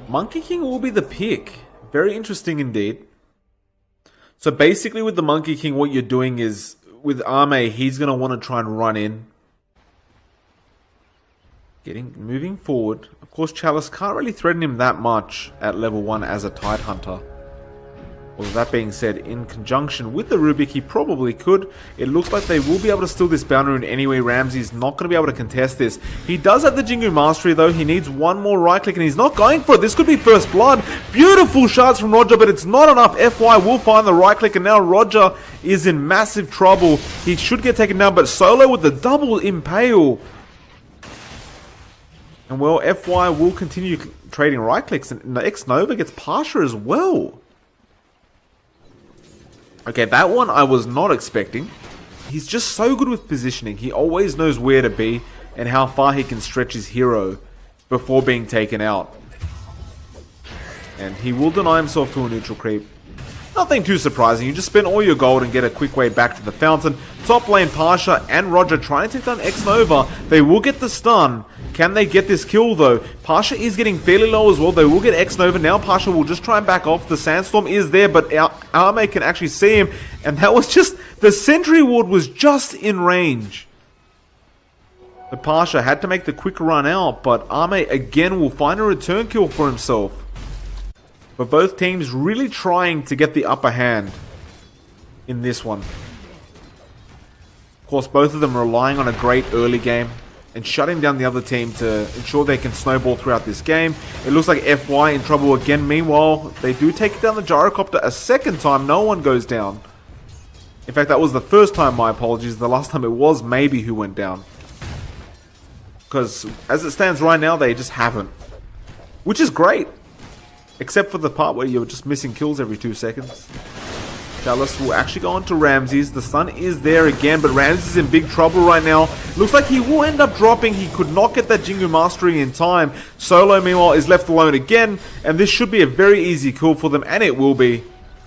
Monkey King will be the pick. Very interesting indeed. So basically with the Monkey King, what you're doing is, with Ame, he's going to want to try and run in. Moving forward. Of course, Chalice can't really threaten him that much at level 1 as a Tide Hunter. Well, that being said, in conjunction with the Rubik, he probably could. It looks like they will be able to steal this bounty rune anyway. Ramsey's not going to be able to contest this. He does have the Jingu Mastery, though. He needs one more right click, and he's not going for it. This could be first blood. Beautiful shots from Roger, but it's not enough. FY will find the right click, and now Roger is in massive trouble. He should get taken down, but Solo with the double impale. And well, FY will continue trading right clicks, and X-Nova gets Pasha as well. Okay, that one I was not expecting. He's just so good with positioning. He always knows where to be and how far he can stretch his hero before being taken out. And he will deny himself to a neutral creep. Nothing too surprising. You just spend all your gold and get a quick way back to the fountain. Top lane Pasha and Roger trying to take down X-Nova. They will get the stun. Can they get this kill though? Pasha is getting fairly low as well. They will get X-Nova. Now Pasha will just try and back off. The Sandstorm is there, but Ame can actually see him. And that was just... the Sentry Ward was just in range. But Pasha had to make the quick run out. But Ame again will find a return kill for himself. But both teams really trying to get the upper hand in this one. Of course, both of them relying on a great early game and shutting down the other team to ensure they can snowball throughout this game. It looks like FY in trouble again. Meanwhile, they do take down the Gyrocopter a second time. No one goes down. In fact, that was the first time, my apologies. The last time it was maybe who went down. Because as it stands right now, they just haven't. Which is great. Except for the part where you're just missing kills every 2 seconds. Chalice will actually go on to Ramses. The stun is there again, but Ramses is in big trouble right now. Looks like he will end up dropping. He could not get that Jingu Mastery in time. Solo, meanwhile, is left alone again. And this should be a very easy kill for them, and it will be.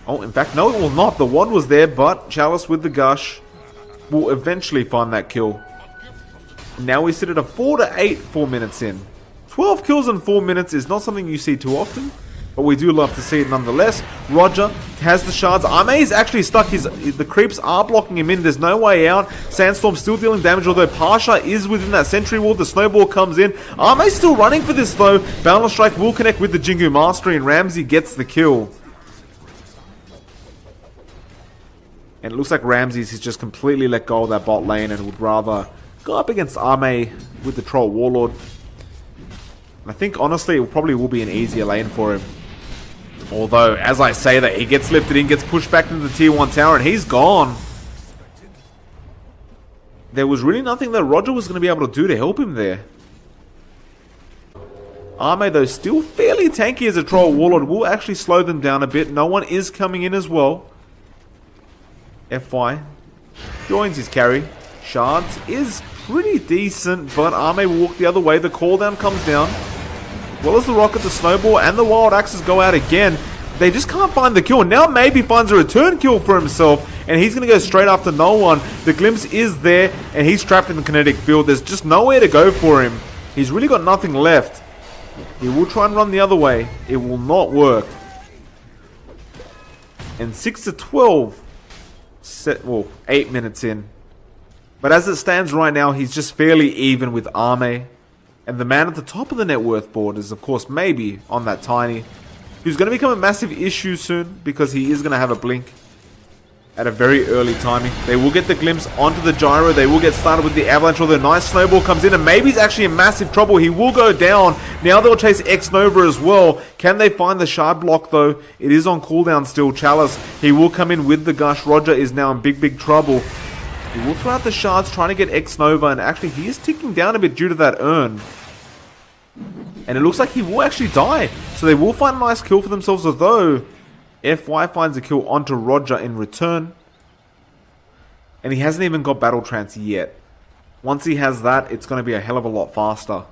Oh, in fact, no, it will not. The wand was there, but Chalice with the Gush will eventually find that kill. Now we sit at a 4-8 4 minutes in. 12 kills in 4 minutes is not something you see too often. But we do love to see it nonetheless. Roger has the shards. Ame's actually stuck. The creeps are blocking him in. There's no way out. Sandstorm still dealing damage, although Pasha is within that sentry wall. The snowball comes in. Ame's still running for this though. Boundless Strike will connect with the Jingu Mastery, and Ramsey gets the kill. And it looks like Ramses has just completely let go of that bot lane and would rather go up against Ame with the Troll Warlord. And I think honestly it probably will be an easier lane for him. Although, as I say that, he gets lifted in, gets pushed back into the tier 1 tower, and he's gone. There was really nothing that Roger was going to be able to do to help him there. Ame, though, still fairly tanky as a Troll Warlord, will actually slow them down a bit. No one is coming in as well. FY joins his carry. Shards is pretty decent, but Ame will walk the other way. The call down comes down. As well as the rocket, the snowball, and the wild axes go out again. They just can't find the kill. Now maybe finds a return kill for himself, and he's going to go straight after no one. The glimpse is there, and he's trapped in the kinetic field. There's just nowhere to go for him. He's really got nothing left. He will try and run the other way. It will not work. And 6-12. 8 minutes in. But as it stands right now, he's just fairly even with Ame. And the man at the top of the net worth board is, of course, maybe on that Tiny, who's going to become a massive issue soon because he is going to have a blink at a very early timing. They will get the glimpse onto the gyro. They will get started with the avalanche, although nice snowball comes in, and maybe he's actually in massive trouble. He will go down. Now they'll chase X-Nova as well. Can they find the shard block, though? It is on cooldown still. Chalice, he will come in with the Gush. Roger is now in big trouble. He will throw out the shards, trying to get X-Nova, and actually he is ticking down a bit due to that urn. And it looks like he will actually die. So they will find a nice kill for themselves, although FY finds a kill onto Roger in return. And he hasn't even got Battle Trance yet. Once he has that, it's going to be a hell of a lot faster.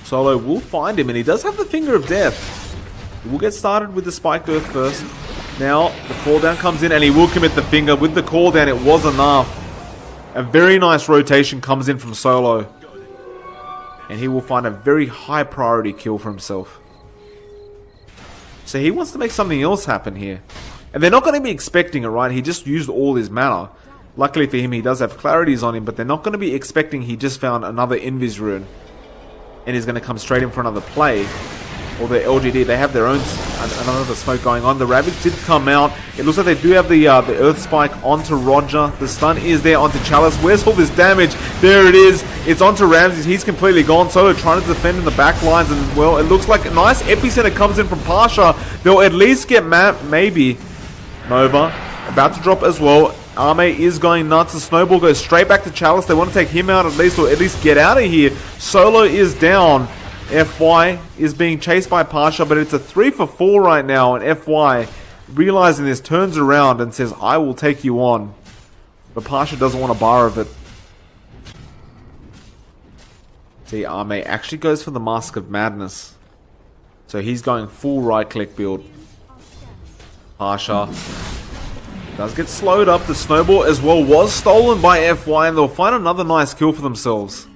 Solo will find him, and he does have the Finger of Death. He will get started with the Spiked Earth first. Now, the call down comes in, and he will commit the Finger. With the call down, it was enough. A very nice rotation comes in from Solo. And he will find a very high priority kill for himself. So he wants to make something else happen here. And they're not going to be expecting it, right? He just used all his mana. Luckily for him, he does have clarities on him, but they're not going to be expecting he just found another Invis rune. And he's going to come straight in for another play. Or the LGD, they have their own another smoke going on. The Ravage did come out. It looks like they do have the Earth Spike onto Roger. The stun is there onto Chalice. Where's all this damage? There it is. It's onto Ramses. He's completely gone. Solo trying to defend in the back lines. And, well, it looks like a nice epicenter comes in from Pasha. They'll at least get maybe Nova. About to drop as well. Arme is going nuts. The snowball goes straight back to Chalice. They want to take him out at least, or at least get out of here. Solo is down. FY is being chased by Pasha, but it's a 3 for 4 right now, and FY, realizing this, turns around and says, I will take you on. But Pasha doesn't want a bar of it. See, Arme actually goes for the Mask of Madness. So he's going full right-click build. Pasha does get slowed up. The snowball as well was stolen by FY, and they'll find another nice kill for themselves.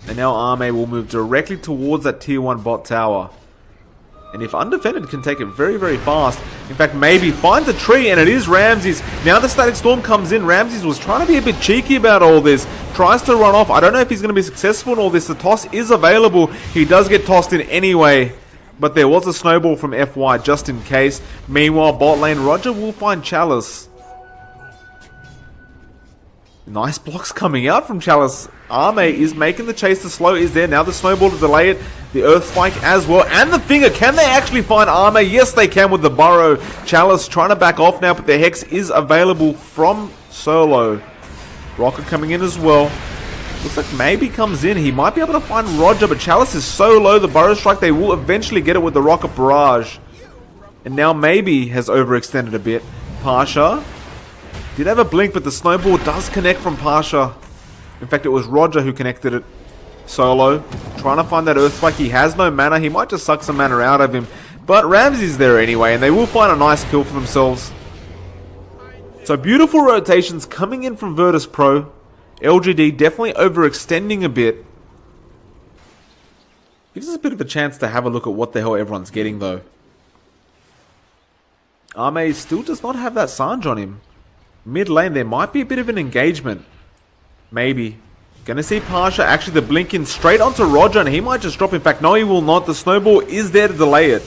And now Arme will move directly towards that tier 1 bot tower. And if undefended, can take it very, very fast. In fact, maybe finds a tree, and it is Ramses. Now the Static Storm comes in. Ramses was trying to be a bit cheeky about all this. Tries to run off. I don't know if he's going to be successful in all this. The toss is available. He does get tossed in anyway. But there was a snowball from FY just in case. Meanwhile, bot lane, Roger will find Chalice. Nice blocks coming out from Chalice. Arme is making the chase. The slow is there. Now the snowball to delay it. The Earth Spike as well. And the finger. Can they actually find Arme? Yes, they can with the burrow. Chalice trying to back off now, but the Hex is available from Solo. Rocket coming in as well. Looks like maybe comes in. He might be able to find Roger, but Chalice is so low. The burrow strike, they will eventually get it with the Rocket Barrage. And now maybe has overextended a bit. Pasha did have a blink, but the snowball does connect from Pasha. In fact, it was Roger who connected it. Solo trying to find that Earth Spike. He has no mana. He might just suck some mana out of him. But Ramsey's there anyway, and they will find a nice kill for themselves. So beautiful rotations coming in from Virtus Pro. LGD definitely overextending a bit. Gives us a bit of a chance to have a look at what the hell everyone's getting, though. Arme still does not have that Sanj on him. Mid lane, there might be a bit of an engagement. Maybe. Gonna see Pasha actually the blink in straight onto Roger, and he might just drop. In fact, no, he will not. The snowball is there to delay it.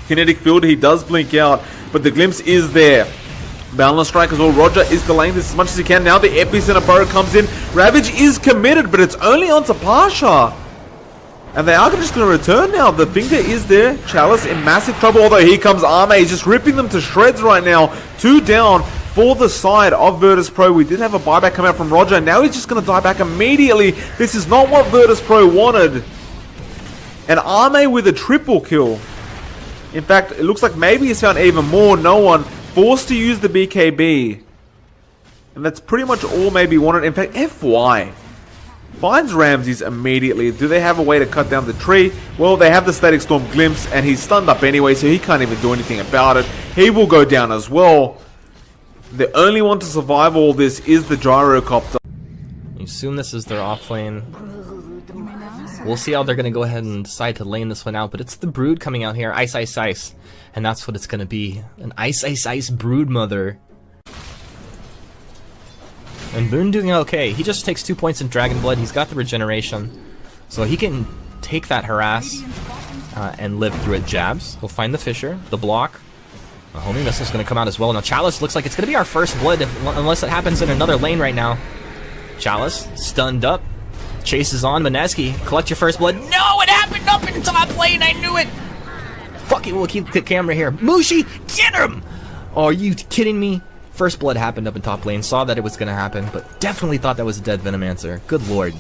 Kinetic field, he does blink out, but the glimpse is there. Boundless Strike as well. Roger is delaying this as much as he can. Now the Epicenter Burrow comes in. Ravage is committed, but it's only onto Pasha. And they are just going to return now. The finger is there. Chalice in massive trouble, although here comes Arme. He's just ripping them to shreds right now. 2 down for the side of Virtus Pro. We did have a buyback come out from Roger, and now he's just going to die back immediately. This is not what Virtus Pro wanted. And Arme with a triple kill. In fact, it looks like maybe he's found even more. No one forced to use the BKB. And that's pretty much all maybe wanted. In fact, FY finds Ramses immediately. Do they have a way to cut down the tree? Well, they have the Static Storm glimpse, and he's stunned up anyway, so he can't even do anything about it. He will go down as well. The only one to survive all this is the Gyrocopter. You assume this is their off lane. We'll see how they're going to go ahead and decide to lane this one out, but it's the Brood coming out here. Ice, Ice, Ice. And that's what it's going to be. An Ice, Ice, Ice Brood Mother. And Boone doing okay. He just takes 2 points in Dragon Blood. He's got the regeneration. So he can take that harass and live through it. Jabs. He'll find the Fissure, the block. The homing missile's going to come out as well. Now Chalice looks like it's going to be our first blood unless it happens in another lane right now. Chalice, stunned up. Chases on. Mineski, collect your first blood. No, it happened up in top lane. I knew it. Fuck it, we'll keep the camera here. Mushi, get him! Oh, are you kidding me? First blood happened up in top lane. Saw that it was going to happen, but definitely thought that was a dead Venomancer. Good lord.